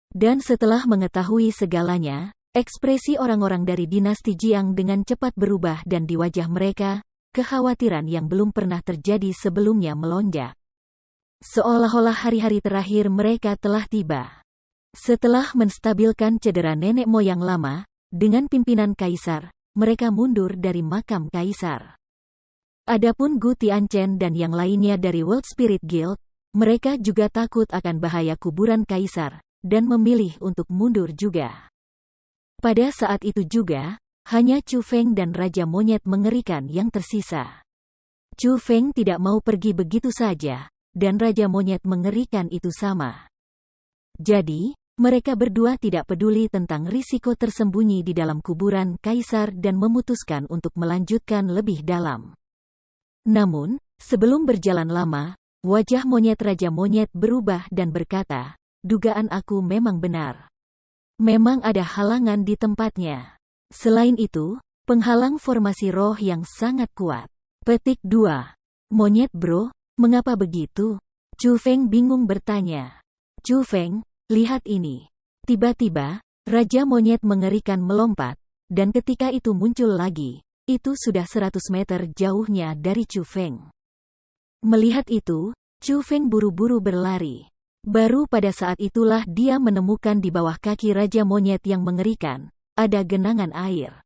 Dan setelah mengetahui segalanya, ekspresi orang-orang dari dinasti Jiang dengan cepat berubah dan di wajah mereka, kekhawatiran yang belum pernah terjadi sebelumnya melonjak. Seolah-olah hari-hari terakhir mereka telah tiba. Setelah menstabilkan cedera nenek moyang lama, dengan pimpinan kaisar, mereka mundur dari makam kaisar. Adapun Gu Tianchen dan yang lainnya dari World Spirit Guild, mereka juga takut akan bahaya kuburan kaisar, dan memilih untuk mundur juga. Pada saat itu juga, hanya Chu Feng dan Raja Monyet mengerikan yang tersisa. Chu Feng tidak mau pergi begitu saja, dan Raja Monyet mengerikan itu sama. Jadi, mereka berdua tidak peduli tentang risiko tersembunyi di dalam kuburan kaisar dan memutuskan untuk melanjutkan lebih dalam. Namun, sebelum berjalan lama, wajah monyet Raja Monyet berubah dan berkata, dugaan aku memang benar. Memang ada halangan di tempatnya. Selain itu, penghalang formasi roh yang sangat kuat. Petik 2. Monyet bro, mengapa begitu? Chu Feng bingung bertanya. Chu Feng, lihat ini. Tiba-tiba, Raja Monyet mengerikan melompat, dan ketika itu muncul lagi, itu sudah 100 meter jauhnya dari Chu Feng. Melihat itu, Chu Feng buru-buru berlari. Baru pada saat itulah dia menemukan di bawah kaki Raja Monyet yang mengerikan, ada genangan air.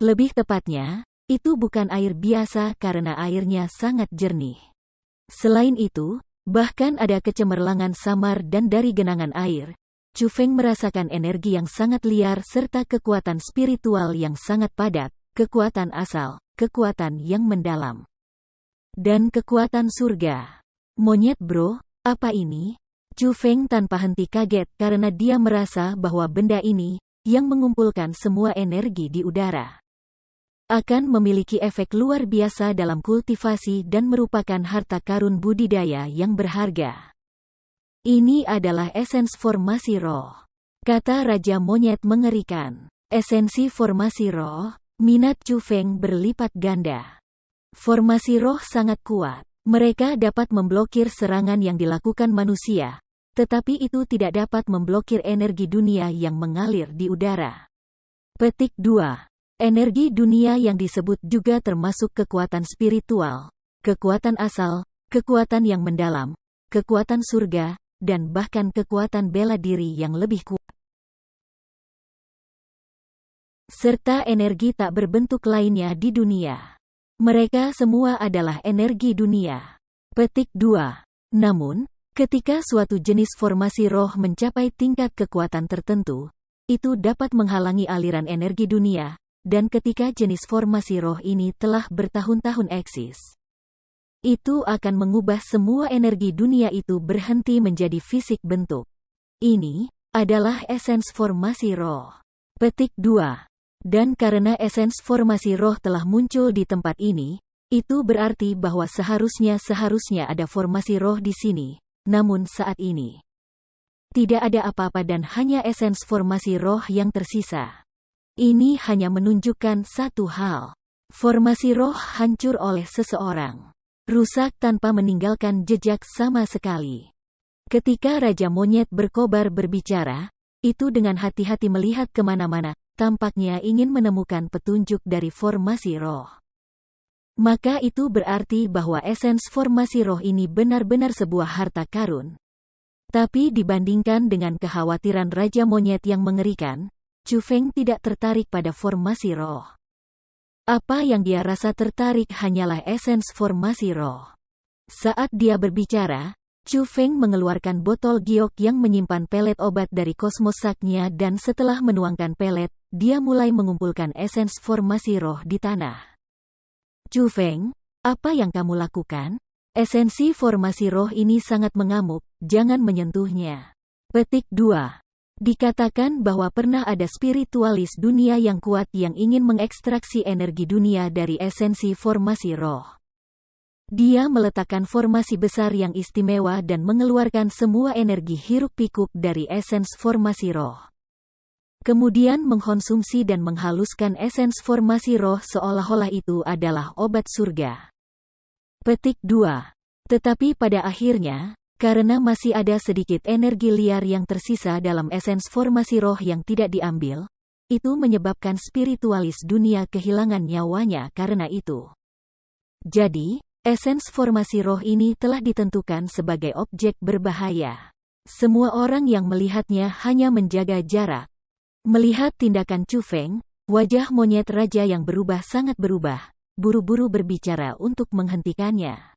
Lebih tepatnya, itu bukan air biasa karena airnya sangat jernih. Selain itu, bahkan ada kecemerlangan samar dan dari genangan air, Chu Feng merasakan energi yang sangat liar serta kekuatan spiritual yang sangat padat, kekuatan asal, kekuatan yang mendalam, dan kekuatan surga. Monyet bro, apa ini? Chu Feng tanpa henti kaget karena dia merasa bahwa benda ini, yang mengumpulkan semua energi di udara, akan memiliki efek luar biasa dalam kultivasi dan merupakan harta karun budidaya yang berharga. Ini adalah esens formasi roh, kata Raja Monyet mengerikan. Esensi formasi roh, minat Chu Feng berlipat ganda. Formasi roh sangat kuat. Mereka dapat memblokir serangan yang dilakukan manusia, tetapi itu tidak dapat memblokir energi dunia yang mengalir di udara. Petik 2. Energi dunia yang disebut juga termasuk kekuatan spiritual, kekuatan asal, kekuatan yang mendalam, kekuatan surga, dan bahkan kekuatan bela diri yang lebih kuat. Serta energi tak berbentuk lainnya di dunia. Mereka semua adalah energi dunia. Petik 2. Namun, ketika suatu jenis formasi roh mencapai tingkat kekuatan tertentu, itu dapat menghalangi aliran energi dunia, dan ketika jenis formasi roh ini telah bertahun-tahun eksis, itu akan mengubah semua energi dunia itu berhenti menjadi fisik bentuk. Ini adalah esens formasi roh. Petik 2. Dan karena esens formasi roh telah muncul di tempat ini, itu berarti bahwa seharusnya ada formasi roh di sini, namun saat ini tidak ada apa-apa dan hanya esens formasi roh yang tersisa. Ini hanya menunjukkan satu hal. Formasi roh hancur oleh seseorang. Rusak tanpa meninggalkan jejak sama sekali. Ketika Raja Monyet berkobar berbicara, itu dengan hati-hati melihat kemana-mana, tampaknya ingin menemukan petunjuk dari formasi roh. Maka itu berarti bahwa esens formasi roh ini benar-benar sebuah harta karun. Tapi dibandingkan dengan kekhawatiran Raja Monyet yang mengerikan, Chu Feng tidak tertarik pada formasi roh. Apa yang dia rasa tertarik hanyalah esens formasi roh. Saat dia berbicara, Chu Feng mengeluarkan botol giok yang menyimpan pelet obat dari kosmosaknya dan setelah menuangkan pelet, dia mulai mengumpulkan esens formasi roh di tanah. Chu Feng, apa yang kamu lakukan? Esensi formasi roh ini sangat mengamuk, jangan menyentuhnya. Petik 2. Dikatakan bahwa pernah ada spiritualis dunia yang kuat yang ingin mengekstraksi energi dunia dari esensi formasi roh. Dia meletakkan formasi besar yang istimewa dan mengeluarkan semua energi hiruk-pikuk dari esens formasi roh. Kemudian mengkonsumsi dan menghaluskan esens formasi roh seolah-olah itu adalah obat surga. Petik 2. Tetapi pada akhirnya, karena masih ada sedikit energi liar yang tersisa dalam esens formasi roh yang tidak diambil, itu menyebabkan spiritualis dunia kehilangan nyawanya karena itu. Jadi, esens formasi roh ini telah ditentukan sebagai objek berbahaya. Semua orang yang melihatnya hanya menjaga jarak. Melihat tindakan Chu Feng, wajah monyet raja yang berubah sangat berubah, buru-buru berbicara untuk menghentikannya.